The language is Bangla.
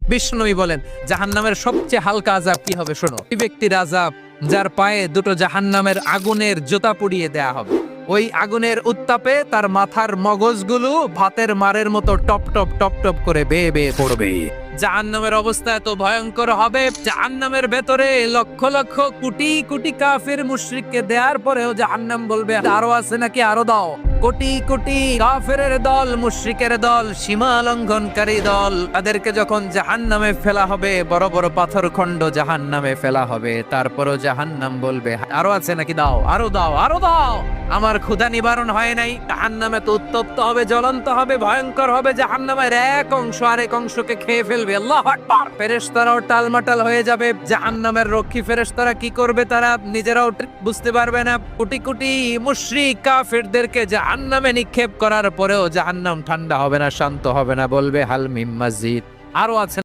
বিষ্ণুই বলেন জাহান্নামের সবচেয়ে হালকা আযাব কি হবে শোনো। ওই ব্যক্তির আযাব যার পায়ে দুটো জাহান্নামের আগুনের জুতা পুড়িয়ে দেয়া হবে। ওই আগুনের উত্তাপে তার মাথার মগজগুলো ভাতের মারের মতো টপ টপ টপ টপ করে বেয়ে বেয়ে পড়বে। জাহান্নামের অবস্থা এত ভয়ঙ্কর হবে, জাহান্নামের ভেতরে লক্ষ লক্ষ কোটি কোটি কাফির মুশরিককে দেওয়ার পরেও জাহান্নাম বলবে আরো আছে নাকি, আরো দাও। কোটি কোটি কাফেরের দল, মুশরিকের দল, সীমা লঙ্ঘনকারী দল, তাদেরকে যখন জাহান্নামে ফেলা হবে, বড় বড় পাথর খণ্ড জাহান্নামে ফেলা হবে, তারপরও জাহান্নাম বলবে আরো আছে নাকি, দাও, আরো দাও, আরো দাও। আমার ক্ষুধা নিবারণ হয় নাই। জাহান্নামে তো উত্তপ্ত হবে, জ্বলন্ত হবে, ভয়ঙ্কর হবে। জাহান্নামের এক অংশ আরেক অংশকে খেয়ে ফেলবে। আল্লাহু আকবার। ফেরেশতারাও টালমাটাল হয়ে যাবে। জাহান্নামের রক্ষী ফেরেশতারা কি করবে তারা নিজেরাও বুঝতে পারবে না। কোটি কোটি মুশরিক কাফিরদেরকে জাহান্নামে নিক্ষেপ করার পরেও জাহান্নাম ঠান্ডা হবে না, শান্ত হবে না, বলবে হাল মিম মাজিদ, আরো আছে।